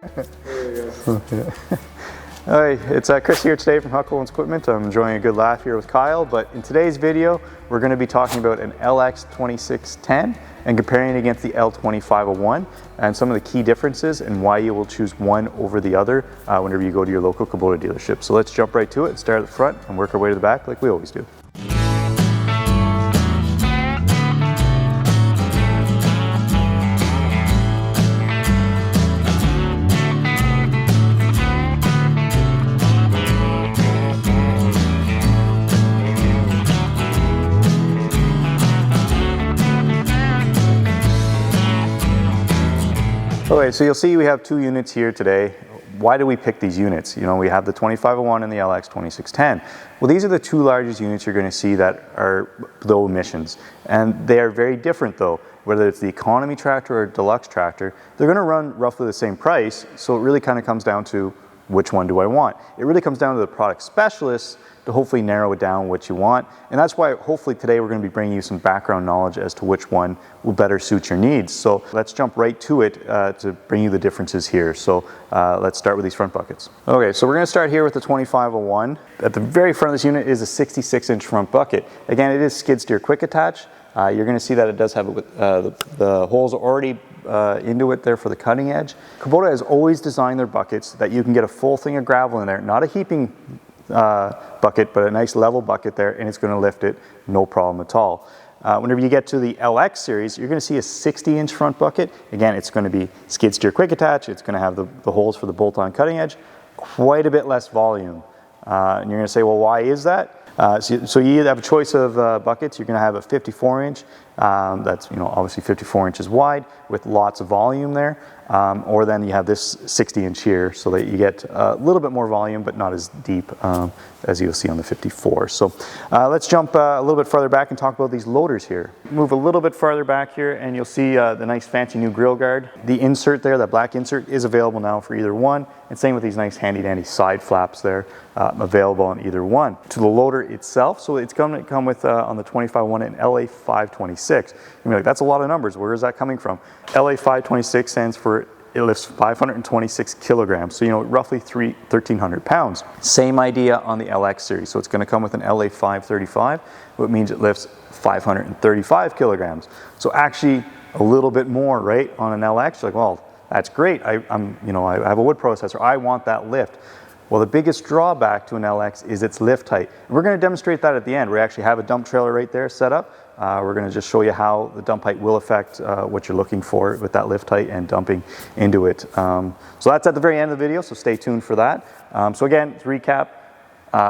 There you go. Okay. Hi, it's Chris here today from Huckabones Equipment. I'm enjoying a good laugh here with Kyle, but in today's video, we're going to be talking about an LX2610 and comparing it against the L2501 and some of the key differences and why you will choose one over the other whenever you go to your local Kubota dealership. So let's jump right to it and start at the front and work our way to the back like we always do. Okay, so you'll see we have two units here today. Why do we pick these units? You know, we have the 2501 and the LX2610. Well, these are the two largest units you're going to see that are low emissions. And they are very different though. Whether it's the economy tractor or deluxe tractor, they're going to run roughly the same price. So it really kind of comes down to which one do I want? It really comes down to the product specialists to hopefully narrow it down what you want. And that's why hopefully today we're going to be bringing you some background knowledge as to which one will better suit your needs. So let's jump right to it to bring you the differences here. So let's start with these front buckets. Okay, so we're going to start here with the 2501. At the very front of this unit is a 66-inch front bucket. Again, it is skid steer quick attach. You're going to see that it does have the holes already into it there for the cutting edge. Kubota has always designed their buckets that you can get a full thing of gravel in there, not a heaping bucket, but a nice level bucket there, and it's going to lift it no problem at all. Whenever you get to the LX series, you're going to see a 60-inch front bucket. Again, it's going to be skid steer quick attach. It's going to have the holes for the bolt-on cutting edge, quite a bit less volume. And you're going to say, well, why is that? So you either have a choice of buckets. You're going to have a 54-inch, that's obviously 54 inches wide with lots of volume there, or then you have this 60-inch here, so that you get a little bit more volume, but not as deep as you'll see on the 54. So let's jump a little bit farther back and talk about these loaders here. Move a little bit farther back here, and you'll see the nice fancy new grill guard. The insert there, that black insert, is available now for either one, and same with these nice handy dandy side flaps there, available on either one. To the loader itself, so it's going to come with on the 2501 an LA526. You're gonna be like, that's a lot of numbers. Where is that coming from? LA526 stands for it lifts 526 kilograms, so roughly 1,300 pounds. Same idea on the LX series, so it's going to come with an LA535, which means it lifts 535 kilograms. So actually a little bit more, right, on an LX. You're like, well, that's great. I have a wood processor. I want that lift. Well, the biggest drawback to an LX is its lift height. And we're going to demonstrate that at the end. We actually have a dump trailer right there set up. We're going to just show you how the dump height will affect what you're looking for with that lift height and dumping into it. So that's at the very end of the video, so stay tuned for that. So again, to recap,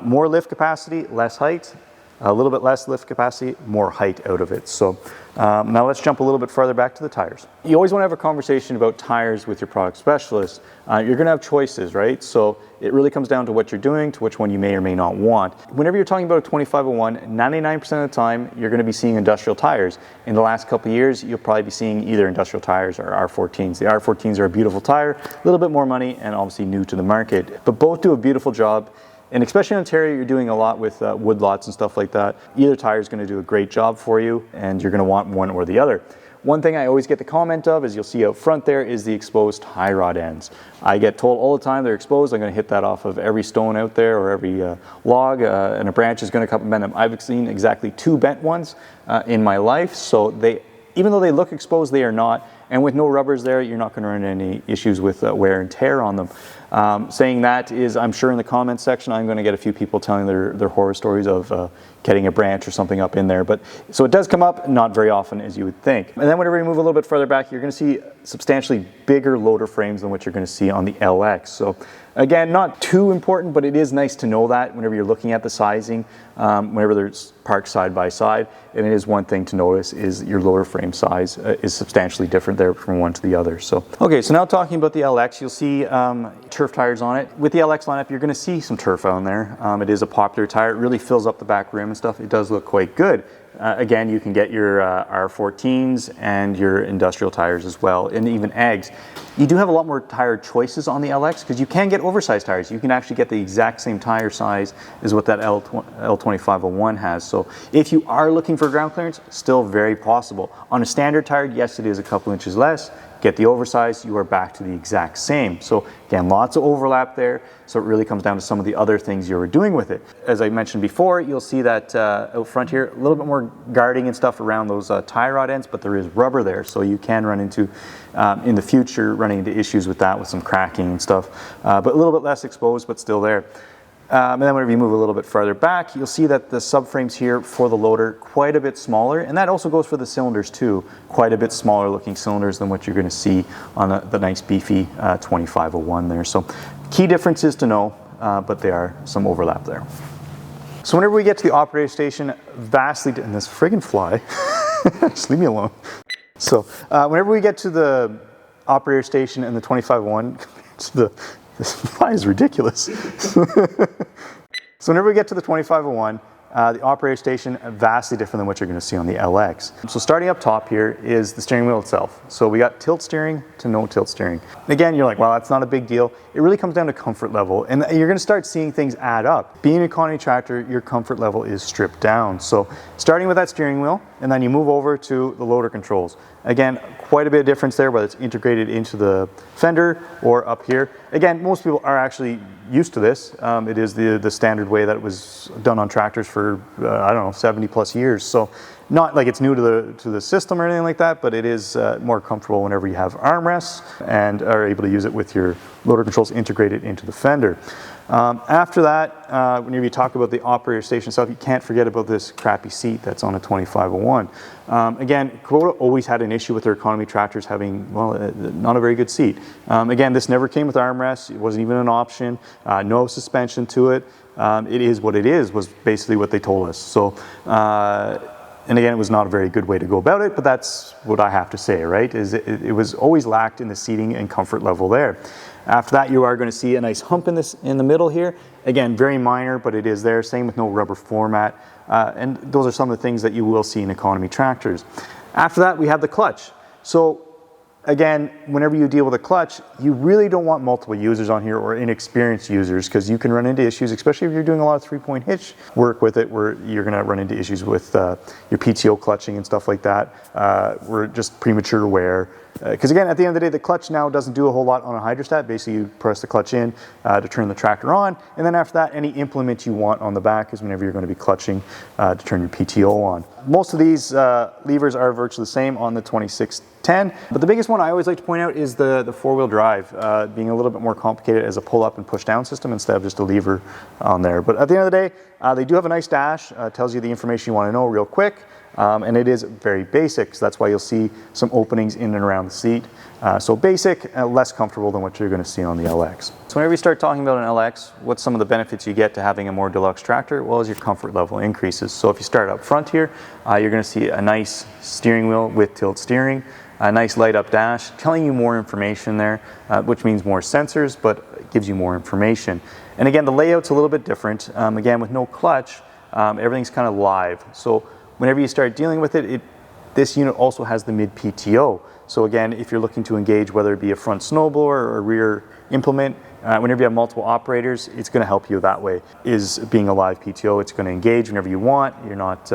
more lift capacity, less height. A little bit less lift capacity, more height out of it. So now let's jump a little bit farther back to the tires. You always want to have a conversation about tires with your product specialist. You're going to have choices, right? So it really comes down to what you're doing, to which one you may or may not want. Whenever you're talking about a 2501, 99% of the time, you're going to be seeing industrial tires. In the last couple of years, you'll probably be seeing either industrial tires or R14s. The R14s are a beautiful tire, a little bit more money, and obviously new to the market. But both do a beautiful job. And especially in Ontario, you're doing a lot with wood lots and stuff like that. Either tire is going to do a great job for you, and you're going to want one or the other. One thing I always get the comment of is you'll see out front there is the exposed tie rod ends. I get told all the time they're exposed. I'm going to hit that off of every stone out there or every log, and a branch is going to come and bend them. I've seen exactly 2 bent ones in my life, so even though they look exposed, they are not. And with no rubbers there, you're not going to run into any issues with wear and tear on them. Saying that is, I'm sure in the comments section, I'm going to get a few people telling their horror stories of getting a branch or something up in there. But so it does come up, not very often as you would think. And then whenever you move a little bit further back, you're going to see substantially bigger loader frames than what you're going to see on the LX. So again, not too important, but it is nice to know that whenever you're looking at the sizing, whenever they're parked side by side. And it is one thing to notice is your loader frame size is substantially different there from one to the other. So okay, so now talking about the LX, you'll see turf tires on it. With the LX lineup, you're going to see some turf on there. It is a popular tire. It really fills up the back rim and stuff. It does look quite good. Again, you can get your R14s and your industrial tires as well, and even Ags. You do have a lot more tire choices on the LX because you can get oversized tires. You can actually get the exact same tire size as what that L2501 has. So if you are looking for ground clearance, still very possible. On a standard tire, yes, it is a couple inches less. get the oversized, you are back to the exact same. So again, lots of overlap there. So it really comes down to some of the other things you were doing with it. As I mentioned before, you'll see that out front here, a little bit more guarding and stuff around those tie rod ends, but there is rubber there. So you can run into, in the future, running into issues with that with some cracking and stuff, but a little bit less exposed, but still there. And then whenever you move a little bit farther back, you'll see that the subframes here for the loader quite a bit smaller, and that also goes for the cylinders too, quite a bit smaller looking cylinders than what you're going to see on the nice beefy 2501 there. So key differences to know, but there are some overlap there. So whenever we get to the operator station, vastly, and this friggin' fly, just leave me alone. So whenever we get to the operator station and the 2501, this fly is ridiculous. So whenever we get to the 2501, the operator station, vastly different than what you're going to see on the LX. So starting up top here is the steering wheel itself. So we got tilt steering to no tilt steering. And again, you're like, well, that's not a big deal. It really comes down to comfort level, and you're going to start seeing things add up. Being an economy tractor, your comfort level is stripped down. So starting with that steering wheel, and then you move over to the loader controls. Again, quite a bit of difference there, whether it's integrated into the fender or up here. Again, most people are actually used to this. It is the standard way that it was done on tractors for, I don't know, 70 plus years. So not like it's new to the system or anything like that, but it is more comfortable whenever you have armrests and are able to use it with your loader controls integrated into the fender. After that, whenever you talk about the operator station itself, you can't forget about this crappy seat that's on a 2501. Again, Kubota always had an issue with their economy tractors having, well, not a very good seat. Again, this never came with armrests. It wasn't even an option. No suspension to it. It is what it is, was basically what they told us. So, and again, it was not a very good way to go about it, but that's what I have to say, right? Is it was always lacked in the seating and comfort level there. After that, you are going to see a nice hump in the middle here. Again, very minor, but it is there. Same with no rubber floor mat. And those are some of the things that you will see in economy tractors. After that, we have the clutch. So again, whenever you deal with a clutch, you really don't want multiple users on here or inexperienced users, because you can run into issues, especially if you're doing a lot of three-point hitch work with it, where you're going to run into issues with your PTO clutching and stuff like that, where just premature wear. Because again, at the end of the day, the clutch now doesn't do a whole lot on a hydrostat. Basically, you press the clutch in to turn the tractor on, and then after that, any implement you want on the back is whenever you're going to be clutching to turn your PTO on. Most of these levers are virtually the same on the 2610, but the biggest one I always like to point out is the four-wheel drive, being a little bit more complicated as a pull-up and push-down system instead of just a lever on there. But at the end of the day, they do have a nice dash, tells you the information you want to know real quick. And it is very basic, so that's why you'll see some openings in and around the seat. So basic, less comfortable than what you're going to see on the LX. So whenever you start talking about an LX, what's some of the benefits you get to having a more deluxe tractor? Well, as your comfort level increases. So if you start up front here, you're going to see a nice steering wheel with tilt steering, a nice light up dash, telling you more information there, which means more sensors, but it gives you more information. And again, the layout's a little bit different. Again, with no clutch, everything's kind of live. So whenever you start dealing with it, this unit also has the mid PTO. So again, if you're looking to engage, whether it be a front snowblower or a rear implement, whenever you have multiple operators, it's going to help you that way. Is being a live PTO, it's going to engage whenever you want. You're not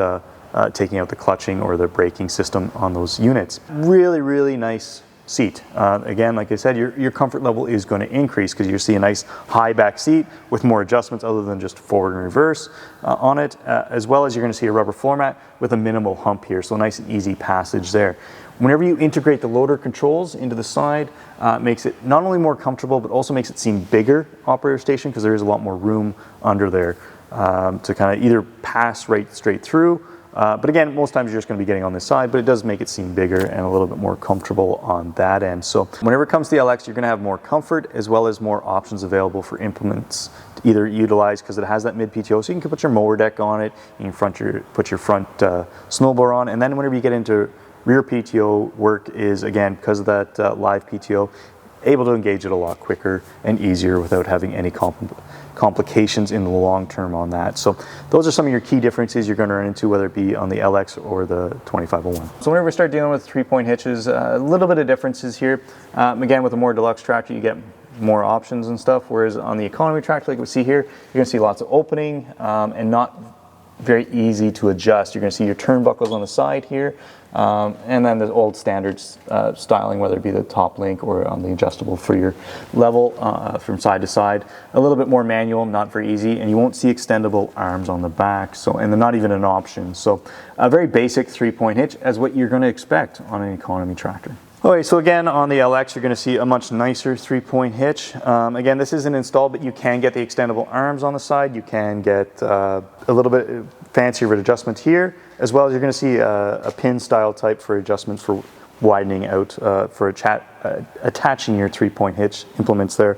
taking out the clutching or the braking system on those units. Really, really nice seat. Again, like I said, your comfort level is going to increase because you see a nice high back seat with more adjustments other than just forward and reverse on it, as well as you're going to see a rubber floor mat with a minimal hump here, so a nice and easy passage there. Whenever you integrate the loader controls into the side, makes it not only more comfortable, but also makes it seem bigger operator station, because there is a lot more room under there to kind of either pass right straight through. But again, most times you're just going to be getting on this side, but it does make it seem bigger and a little bit more comfortable on that end. So whenever it comes to the LX, you're going to have more comfort as well as more options available for implements to either utilize, because it has that mid PTO, so you can put your mower deck on it, you can put your front snowblower on, and then whenever you get into rear PTO work is, again, because of that live PTO, able to engage it a lot quicker and easier without having any complications in the long term on that. So those are some of your key differences you're going to run into, whether it be on the LX or the 2501. So whenever we start dealing with 3-point hitches, a little bit of differences here. Again, with a more deluxe tractor, you get more options and stuff, whereas on the economy tractor, like we see here, you're going to see lots of opening and not very easy to adjust. You're going to see your turnbuckles on the side here, and then the old standards styling, whether it be the top link or on the adjustable for your level from side to side. A little bit more manual, not very easy, and you won't see extendable arms on the back, so, and they're not even an option. So a very basic 3-point hitch as what you're going to expect on an economy tractor. Okay, so again, on the LX, you're going to see a much nicer 3-point hitch. Again, this isn't installed, but you can get the extendable arms on the side. You can get a little bit fancier adjustment here, as well as you're going to see a pin style type for adjustments for widening out for attaching your 3-point hitch implements there.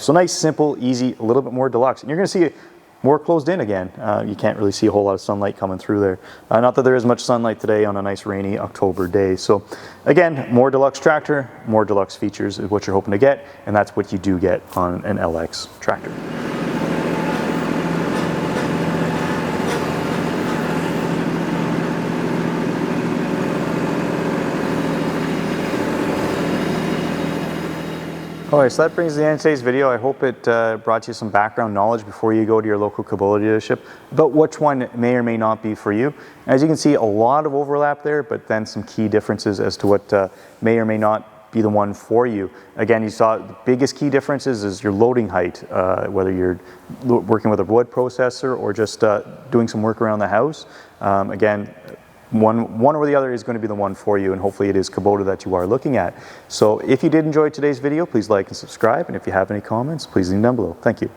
So nice, simple, easy, a little bit more deluxe. And you're going to see it more closed in again. You can't really see a whole lot of sunlight coming through there. Not that there is much sunlight today on a nice rainy October day. So again, more deluxe tractor, more deluxe features is what you're hoping to get, and that's what you do get on an LX tractor. Alright, so that brings the end of today's video. I hope it brought you some background knowledge before you go to your local Kubota dealership about which one may or may not be for you. As you can see, a lot of overlap there, but then some key differences as to what may or may not be the one for you. Again, you saw the biggest key differences is your loading height, whether you're working with a wood processor or just doing some work around the house. Again, one or the other is going to be the one for you, and hopefully it is Kubota that you are looking at. So if you did enjoy today's video, please like and subscribe, and if you have any comments, please leave them down below. Thank you.